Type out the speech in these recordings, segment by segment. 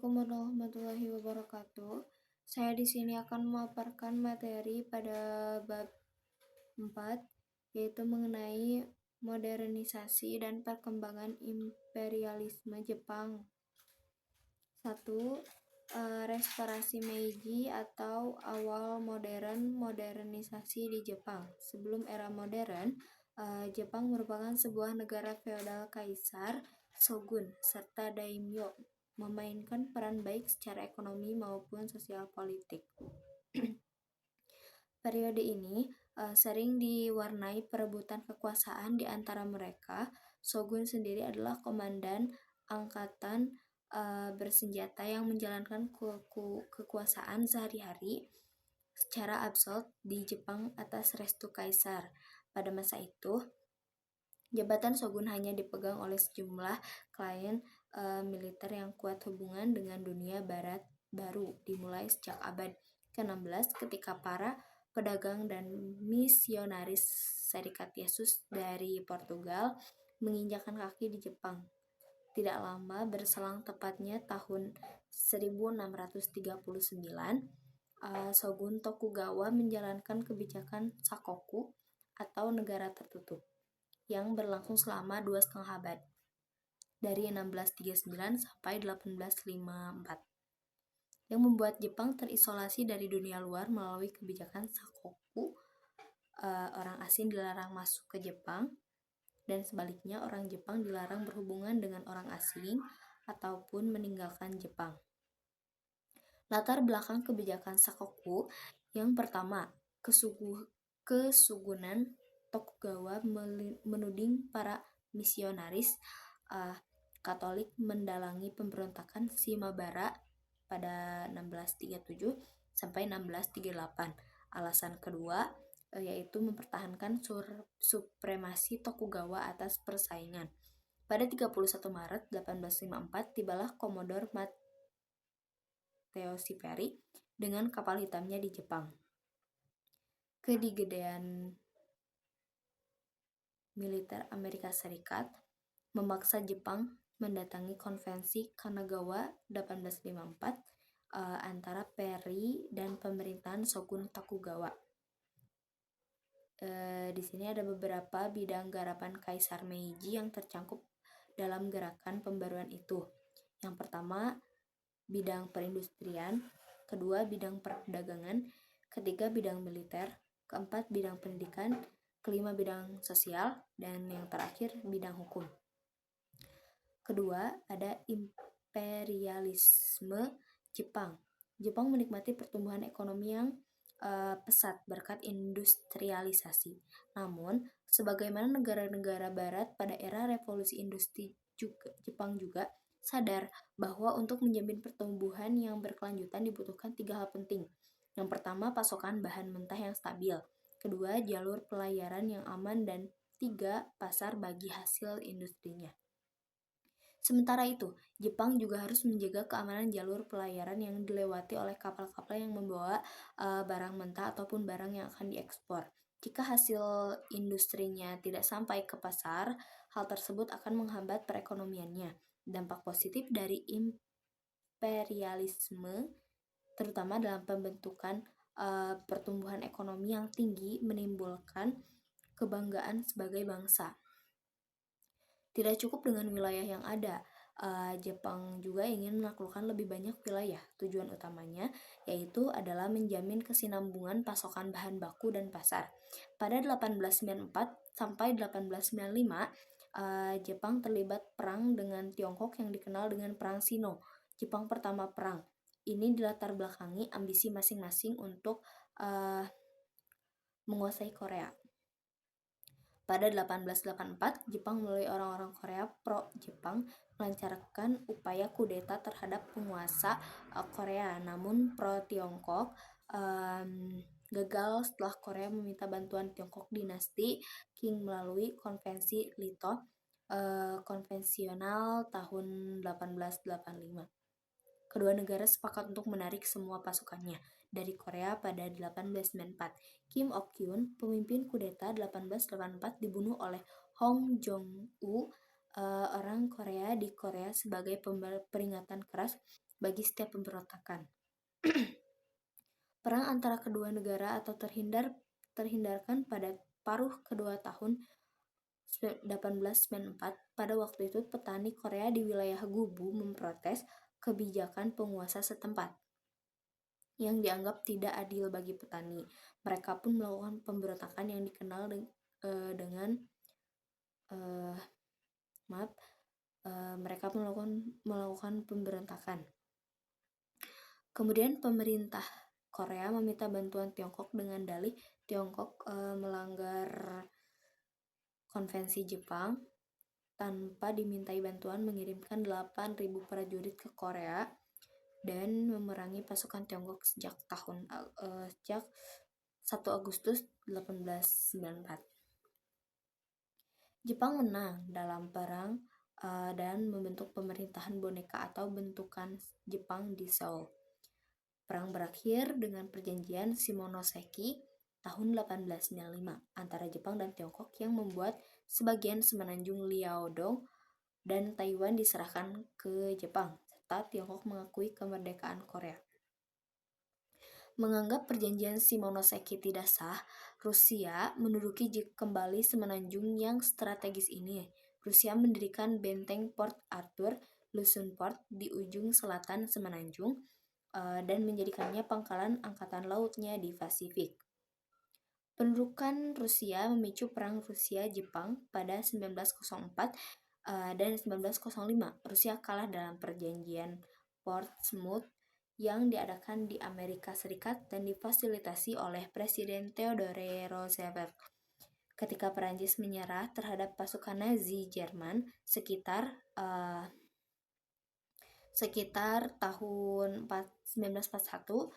Assalamualaikum warahmatullahi wabarakatuh. Saya di sini akan memaparkan materi pada bab 4, yaitu mengenai modernisasi dan perkembangan imperialisme Jepang. 1. Restorasi Meiji atau awal modernisasi di Jepang. Sebelum era modern, Jepang merupakan sebuah negara feodal kaisar, shogun, serta daimyo, memainkan peran baik secara ekonomi maupun sosial politik. Periode ini sering diwarnai perebutan kekuasaan di antara mereka. Shogun sendiri adalah komandan angkatan bersenjata yang menjalankan kekuasaan sehari-hari secara absolut di Jepang atas restu kaisar. Pada masa itu, jabatan shogun hanya dipegang oleh sejumlah klien militer yang kuat. Hubungan dengan dunia barat baru dimulai sejak abad ke-16 ketika para pedagang dan misionaris Serikat Yesus dari Portugal menginjakkan kaki di Jepang. Tidak lama berselang, tepatnya tahun 1639, Shogun Tokugawa menjalankan kebijakan Sakoku atau negara tertutup yang berlangsung selama 2,5 abad, dari 1639 sampai 1854, yang membuat Jepang terisolasi dari dunia luar melalui kebijakan Sakoku. Orang asing dilarang masuk ke Jepang, dan sebaliknya orang Jepang dilarang berhubungan dengan orang asing ataupun meninggalkan Jepang. Latar belakang kebijakan Sakoku: yang pertama, kesugunan Tokugawa menuding para misionaris Katolik mendalangi pemberontakan Shimabara pada 1637 sampai 1638. Alasan kedua yaitu mempertahankan supremasi Tokugawa atas persaingan. Pada 31 Maret 1854 tibalah Komodor Matteo Siperi dengan kapal hitamnya di Jepang. Kedigedean militer Amerika Serikat memaksa Jepang mendatangi konvensi Kanagawa 1854 antara Perry dan pemerintahan Shogun Tokugawa. Di sini ada beberapa bidang garapan Kaisar Meiji yang tercakup dalam gerakan pembaruan itu. Yang pertama, bidang perindustrian; kedua, bidang perdagangan; ketiga, bidang militer; keempat, bidang pendidikan; kelima, bidang sosial; dan yang terakhir, bidang hukum. Kedua, ada imperialisme Jepang. Jepang menikmati pertumbuhan ekonomi yang pesat berkat industrialisasi. Namun, sebagaimana negara-negara barat pada era revolusi industri Jepang juga sadar bahwa untuk menjamin pertumbuhan yang berkelanjutan dibutuhkan 3 hal penting. Yang pertama, pasokan bahan mentah yang stabil. Kedua, jalur pelayaran yang aman. Dan 3, pasar bagi hasil industrinya. Sementara itu, Jepang juga harus menjaga keamanan jalur pelayaran yang dilewati oleh kapal-kapal yang membawa barang mentah ataupun barang yang akan diekspor. Jika hasil industrinya tidak sampai ke pasar, hal tersebut akan menghambat perekonomiannya. Dampak positif dari imperialisme, terutama dalam pembentukan pertumbuhan ekonomi yang tinggi, menimbulkan kebanggaan sebagai bangsa. Tidak cukup dengan wilayah yang ada, Jepang juga ingin menaklukkan lebih banyak wilayah. Tujuan utamanya yaitu adalah menjamin kesinambungan pasokan bahan baku dan pasar. Pada 1894 sampai 1895, Jepang terlibat perang dengan Tiongkok yang dikenal dengan Perang Sino, Jepang Pertama Perang. Ini dilatar belakangi ambisi masing-masing untuk menguasai Korea. Pada 1884, Jepang melalui orang-orang Korea pro-Jepang melancarkan upaya kudeta terhadap penguasa Korea, namun pro-Tiongkok gagal setelah Korea meminta bantuan Tiongkok dinasti Qing melalui konvensi Lito konvensional tahun 1885. Kedua negara sepakat untuk menarik semua pasukannya dari Korea pada 1894. Kim Ok-yun, pemimpin kudeta 1884, dibunuh oleh Hong Jong-u, orang Korea di Korea, sebagai peringatan keras bagi setiap pemberontakan. Perang antara kedua negara atau terhindarkan pada paruh kedua tahun 1894. Pada waktu itu, petani Korea di wilayah Gubu memprotes kebijakan penguasa setempat yang dianggap tidak adil bagi petani. Mereka pun melakukan pemberontakan yang dikenal dengan mereka melakukan pemberontakan. Kemudian pemerintah Korea meminta bantuan Tiongkok dengan dalih Tiongkok melanggar konvensi Jepang. Tanpa dimintai bantuan, mengirimkan 8.000 prajurit ke Korea dan memerangi pasukan Tiongkok sejak 1 Agustus 1894. Jepang menang dalam perang dan membentuk pemerintahan boneka atau bentukan Jepang di Seoul. Perang berakhir dengan perjanjian Shimonoseki tahun 1895 antara Jepang dan Tiongkok yang membuat sebagian semenanjung Liaodong dan Taiwan diserahkan ke Jepang, serta Tiongkok mengakui kemerdekaan Korea. Menganggap perjanjian Shimonoseki tidak sah, Rusia menduduki kembali semenanjung yang strategis ini. Rusia mendirikan benteng Port Arthur, Luxembourg di ujung selatan semenanjung, dan menjadikannya pangkalan angkatan lautnya di Pasifik. Pendudukan Rusia memicu perang Rusia-Jepang pada 1904 dan 1905. Rusia kalah dalam perjanjian Portsmouth yang diadakan di Amerika Serikat dan difasilitasi oleh Presiden Theodore Roosevelt. Ketika Perancis menyerah terhadap pasukan Nazi Jerman sekitar tahun 1941,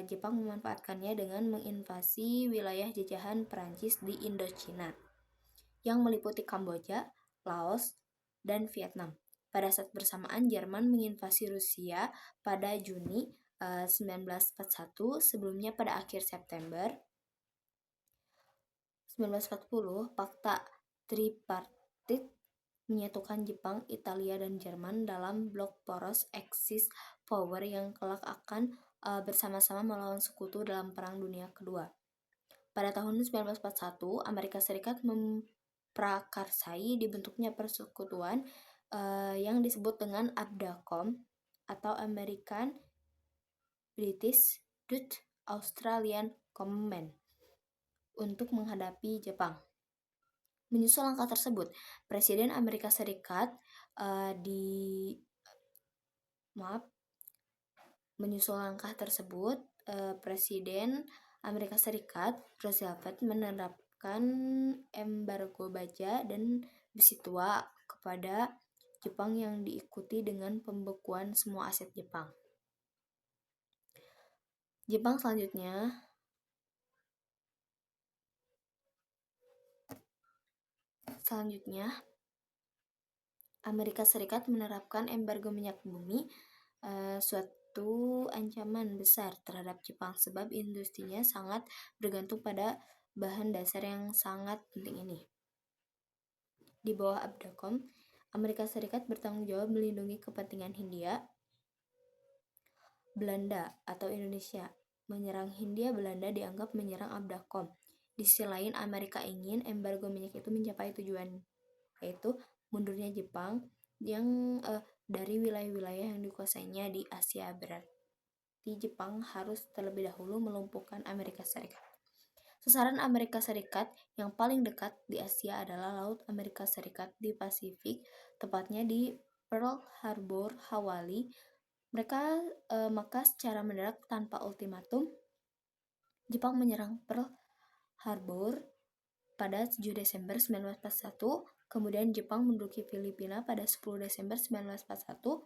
Jepang memanfaatkannya dengan menginvasi wilayah jajahan Perancis di Indochina yang meliputi Kamboja, Laos, dan Vietnam. Pada saat bersamaan, Jerman menginvasi Rusia pada Juni 1941. Sebelumnya pada akhir September 1940, Fakta Tripartite menyatukan Jepang, Italia, dan Jerman dalam blok poros Axis Power yang kelak akan bersama-sama melawan sekutu dalam Perang Dunia Kedua. Pada tahun 1941, Amerika Serikat memprakarsai dibentuknya persekutuan yang disebut dengan ABDACOM atau American British Dutch Australian Command untuk menghadapi Jepang. Menyusul langkah tersebut, Presiden Amerika Serikat Presiden Amerika Serikat Roosevelt menerapkan embargo baja dan besi tua kepada Jepang yang diikuti dengan pembekuan semua aset Jepang. Selanjutnya, Amerika Serikat menerapkan embargo minyak bumi, suatu ancaman besar terhadap Jepang sebab industrinya sangat bergantung pada bahan dasar yang sangat penting ini. Di bawah ABDACOM, Amerika Serikat bertanggung jawab melindungi kepentingan Hindia, Belanda, atau Indonesia. Menyerang Hindia Belanda dianggap menyerang ABDACOM. Di sisi lain, Amerika ingin embargo minyak itu mencapai tujuan, yaitu mundurnya Jepang yang dari wilayah-wilayah yang dikuasainya di Asia. Berarti Jepang harus terlebih dahulu melumpuhkan Amerika Serikat. Sasaran Amerika Serikat yang paling dekat di Asia adalah Laut Amerika Serikat di Pasifik, tepatnya di Pearl Harbor, Hawaii. Maka secara mendadak tanpa ultimatum, Jepang menyerang Pearl Harbor pada 7 Desember 1941, kemudian Jepang menduduki Filipina pada 10 Desember 1941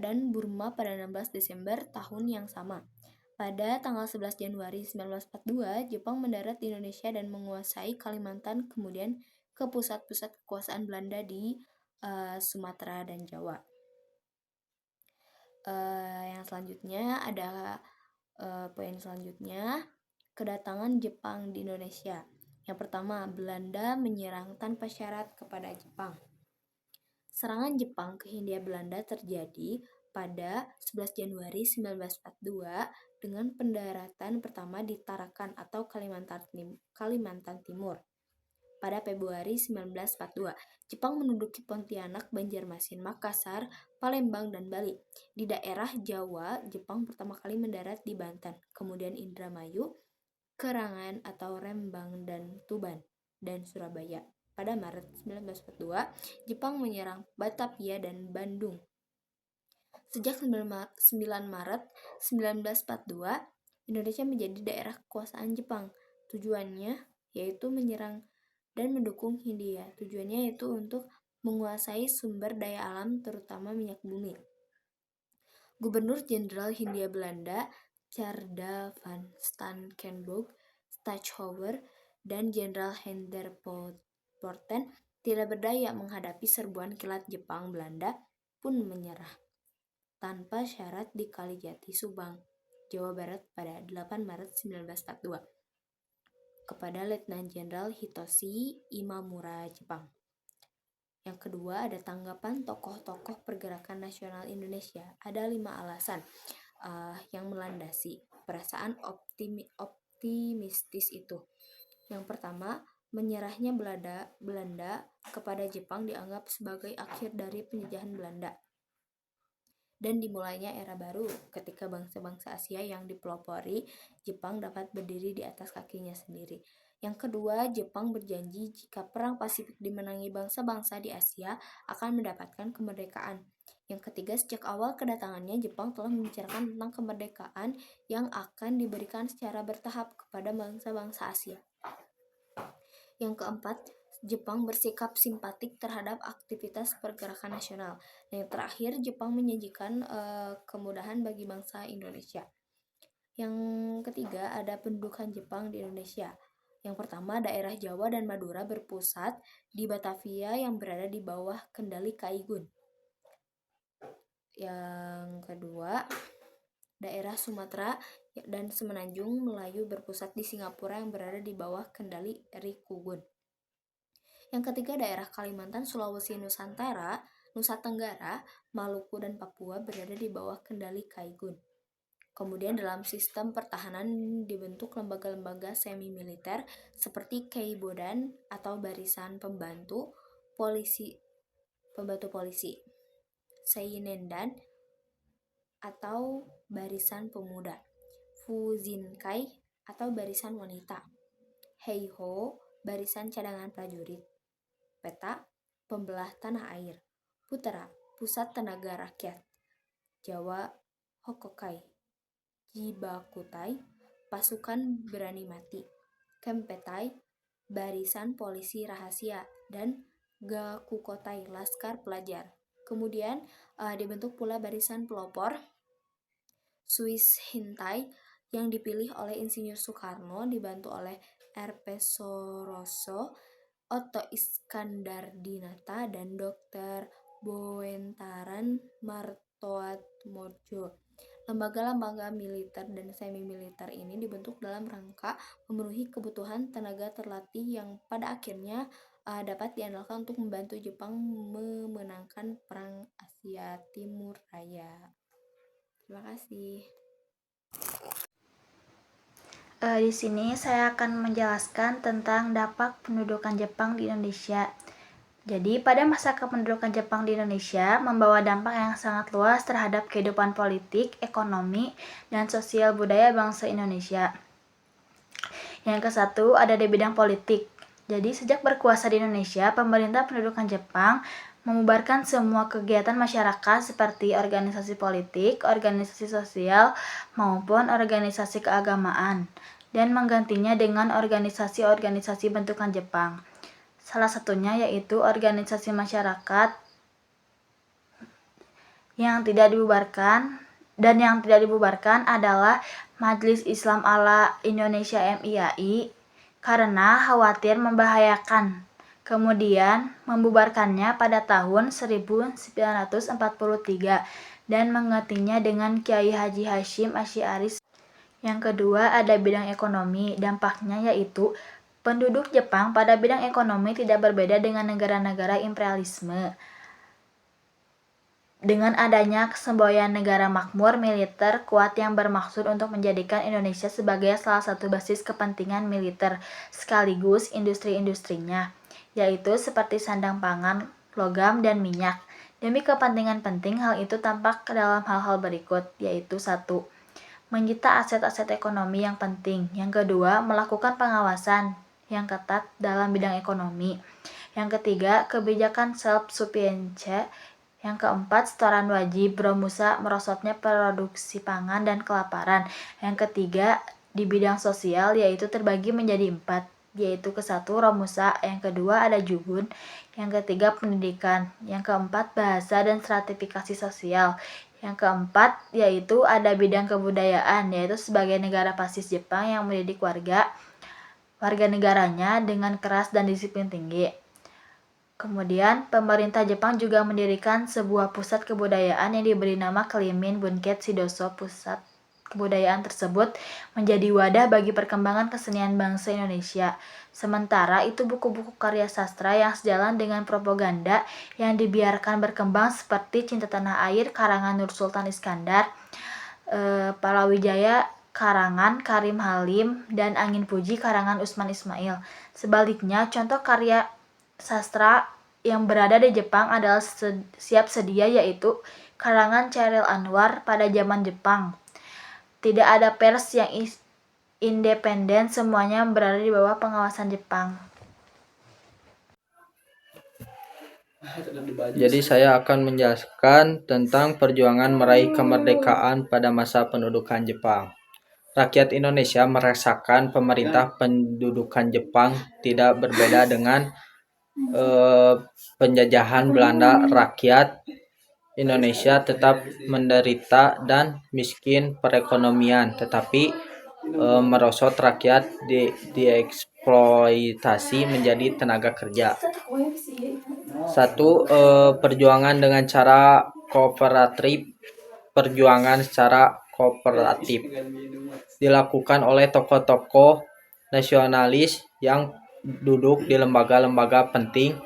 dan Burma pada 16 Desember tahun yang sama. Pada tanggal 11 Januari 1942, Jepang mendarat di Indonesia dan menguasai Kalimantan, kemudian ke pusat-pusat kekuasaan Belanda di Sumatera dan Jawa. Yang selanjutnya ada poin selanjutnya, kedatangan Jepang di Indonesia. Yang pertama, Belanda menyerang tanpa syarat kepada Jepang. Serangan Jepang ke Hindia Belanda terjadi pada 11 Januari 1942 dengan pendaratan pertama di Tarakan atau Kalimantan Timur. Pada Februari 1942, Jepang menduduki Pontianak, Banjarmasin, Makassar, Palembang, dan Bali. Di daerah Jawa, Jepang pertama kali mendarat di Banten, kemudian Indramayu, Kerangan atau Rembang, dan Tuban, dan Surabaya. Pada Maret 1942, Jepang menyerang Batavia dan Bandung. Sejak 9 Maret 1942, Indonesia menjadi daerah kekuasaan Jepang. Tujuannya yaitu menyerang dan mendukung Hindia. Tujuannya yaitu untuk menguasai sumber daya alam terutama minyak bumi. Gubernur Jenderal Hindia Belanda Tjarda van Stackenburg, Stachouwer, dan Jenderal Hinderpoorten tidak berdaya menghadapi serbuan kilat Jepang. Belanda pun menyerah tanpa syarat di Kalijati, Subang, Jawa Barat pada 8 Maret 1942 kepada Letnan Jenderal Hitoshi Imamura, Jepang. Yang kedua, ada tanggapan tokoh-tokoh pergerakan nasional Indonesia. Ada 5 alasan yang melandasi perasaan optimistis itu. Yang pertama, menyerahnya Belanda kepada Jepang dianggap sebagai akhir dari penjajahan Belanda dan dimulainya era baru ketika bangsa-bangsa Asia yang dipelopori Jepang dapat berdiri di atas kakinya sendiri. Yang kedua, Jepang berjanji jika Perang Pasifik dimenangi bangsa-bangsa di Asia akan mendapatkan kemerdekaan. Yang ketiga, sejak awal kedatangannya Jepang telah membicarakan tentang kemerdekaan yang akan diberikan secara bertahap kepada bangsa-bangsa Asia. Yang keempat, Jepang bersikap simpatik terhadap aktivitas pergerakan nasional. Dan yang terakhir, Jepang menjanjikan kemudahan bagi bangsa Indonesia. Yang ketiga, ada pendudukan Jepang di Indonesia. Yang pertama, daerah Jawa dan Madura berpusat di Batavia yang berada di bawah kendali Kaigun. Yang kedua, daerah Sumatera dan Semenanjung Melayu berpusat di Singapura yang berada di bawah kendali Rikugun. Yang ketiga, daerah Kalimantan, Sulawesi, Nusa Tenggara, Maluku, dan Papua berada di bawah kendali Kaigun. Kemudian dalam sistem pertahanan dibentuk lembaga-lembaga semi-militer seperti Keibodan atau barisan pembantu polisi, Seinendan atau barisan pemuda, Fuzinkai atau barisan wanita, Heiho barisan cadangan prajurit, Peta pembelah tanah air, Putera pusat tenaga rakyat, Jawa Hokokai, Jibakutai pasukan berani mati, Kempetai barisan polisi rahasia, dan Gakukotai laskar pelajar. Kemudian dibentuk pula barisan pelopor Swiss Hintai yang dipilih oleh Insinyur Soekarno dibantu oleh R.P. Soroso, Otto Iskandardinata, dan Dr. Bowentaran Martoatmodjo. Lembaga-lembaga militer dan semi-militer ini dibentuk dalam rangka memenuhi kebutuhan tenaga terlatih yang pada akhirnya dapat diandalkan untuk membantu Jepang memenangkan Perang Asia Timur Raya. Terima kasih. Di sini saya akan menjelaskan tentang dampak pendudukan Jepang di Indonesia. Jadi, pada masa kependudukan Jepang di Indonesia membawa dampak yang sangat luas terhadap kehidupan politik, ekonomi, dan sosial budaya bangsa Indonesia. Yang ke satu ada di bidang politik. Jadi, sejak berkuasa di Indonesia, pemerintah pendudukan Jepang membubarkan semua kegiatan masyarakat seperti organisasi politik, organisasi sosial, maupun organisasi keagamaan, dan menggantinya dengan organisasi-organisasi bentukan Jepang. Salah satunya yaitu organisasi masyarakat yang tidak dibubarkan adalah Majelis Islam Ala Indonesia MIAI karena khawatir membahayakan. Kemudian membubarkannya pada tahun 1943 dan menggantinya dengan Kiai Haji Hashim Asy'ari. Yang kedua ada bidang ekonomi. Dampaknya yaitu penduduk Jepang pada bidang ekonomi tidak berbeda dengan negara-negara imperialisme. Dengan adanya semboyan negara makmur militer kuat yang bermaksud untuk menjadikan Indonesia sebagai salah satu basis kepentingan militer sekaligus industri-industrinya, yaitu seperti sandang pangan, logam, dan minyak. Demi kepentingan penting, hal itu tampak dalam hal-hal berikut, yaitu 1. Menyita aset-aset ekonomi yang penting. Yang kedua, melakukan pengawasan yang ketat dalam bidang ekonomi. Yang ketiga, kebijakan self-sufficiency. Yang keempat, setoran wajib, Romusa merosotnya produksi pangan dan kelaparan. Yang ketiga, di bidang sosial, yaitu terbagi menjadi 4, yaitu ke-1 Romusa, yang kedua ada Jugun, yang ketiga pendidikan, yang keempat bahasa dan stratifikasi sosial, yang keempat yaitu ada bidang kebudayaan, yaitu sebagai negara fasis Jepang yang mendidik warga negaranya dengan keras dan disiplin tinggi. Kemudian, pemerintah Jepang juga mendirikan sebuah pusat kebudayaan yang diberi nama Kleimin Bunket Shidoso. Pusat kebudayaan tersebut menjadi wadah bagi perkembangan kesenian bangsa Indonesia. Sementara itu buku-buku karya sastra yang sejalan dengan propaganda yang dibiarkan berkembang seperti Cinta Tanah Air karangan Nur Sultan Iskandar, Palawijaya karangan Karim Halim, dan Angin Puji karangan Usman Ismail. Sebaliknya, contoh karya sastra yang berada di Jepang adalah siap sedia, yaitu karangan Chairil Anwar pada zaman Jepang. Tidak ada pers yang independen, semuanya berada di bawah pengawasan Jepang. Jadi saya akan menjelaskan tentang perjuangan meraih kemerdekaan pada masa pendudukan Jepang. Rakyat Indonesia merasakan pemerintah pendudukan Jepang tidak berbeda dengan penjajahan Belanda. Rakyat Indonesia tetap menderita dan miskin perekonomian, tetapi merosot rakyat dieksploitasi menjadi tenaga kerja. 1. Perjuangan dengan cara kooperatif. Perjuangan secara kooperatif dilakukan oleh tokoh-tokoh nasionalis yang duduk di lembaga-lembaga penting.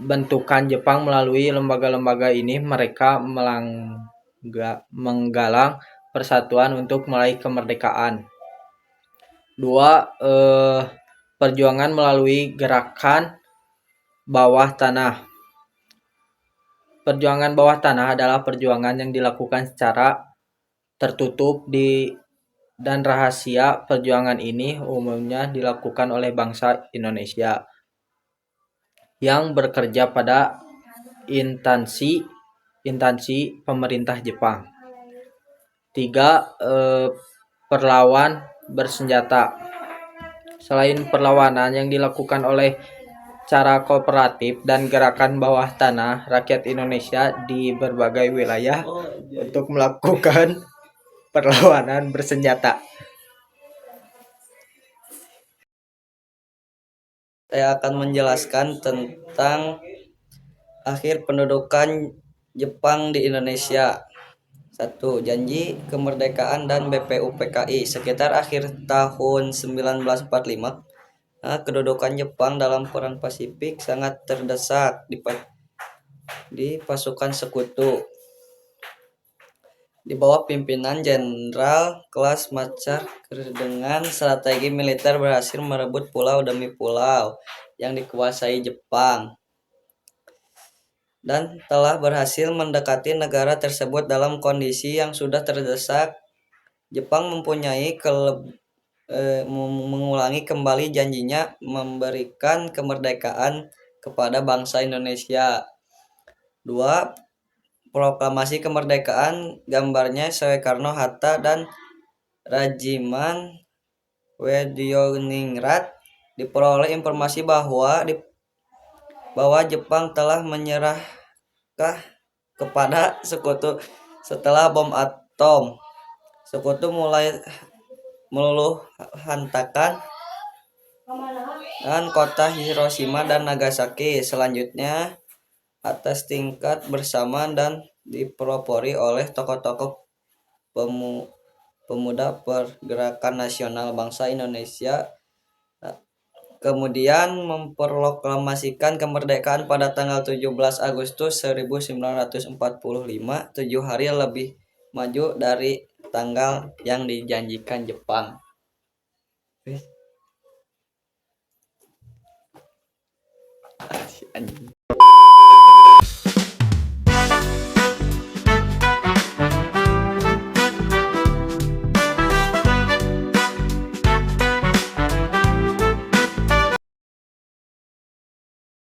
Bentukan Jepang melalui lembaga-lembaga ini, mereka menggalang persatuan untuk meraih kemerdekaan. 2. Perjuangan melalui gerakan bawah tanah. Perjuangan bawah tanah adalah perjuangan yang dilakukan secara tertutup dan rahasia. Perjuangan ini umumnya dilakukan oleh bangsa Indonesia yang bekerja pada instansi pemerintah Jepang. 3. Perlawan bersenjata. Selain perlawanan yang dilakukan oleh cara kooperatif dan gerakan bawah tanah, rakyat Indonesia di berbagai wilayah untuk melakukan perlawanan bersenjata. Saya akan menjelaskan tentang akhir pendudukan Jepang di Indonesia. 1. Janji kemerdekaan dan BPUPKI. Sekitar akhir tahun 1945, kedudukan Jepang dalam Perang Pasifik sangat terdesak di pasukan sekutu. Di bawah pimpinan Jenderal Claes Matsar dengan strategi militer berhasil merebut pulau demi pulau yang dikuasai Jepang dan telah berhasil mendekati negara tersebut dalam kondisi yang sudah terdesak. Jepang mempunyai mengulangi kembali janjinya memberikan kemerdekaan kepada bangsa Indonesia. 2. Proklamasi kemerdekaan, gambarnya Soekarno-Hatta dan Rajiman Wedioningrat. Diperoleh informasi bahwa Jepang telah menyerah kepada sekutu setelah bom atom. Sekutu mulai meluluh hantakan dan kota Hiroshima dan Nagasaki. Selanjutnya atas tingkat bersama dan dipelopori oleh tokoh-tokoh pemuda pergerakan nasional bangsa Indonesia kemudian memproklamasikan kemerdekaan pada tanggal 17 Agustus 1945, 7 hari lebih maju dari tanggal yang dijanjikan Jepang. Anjing.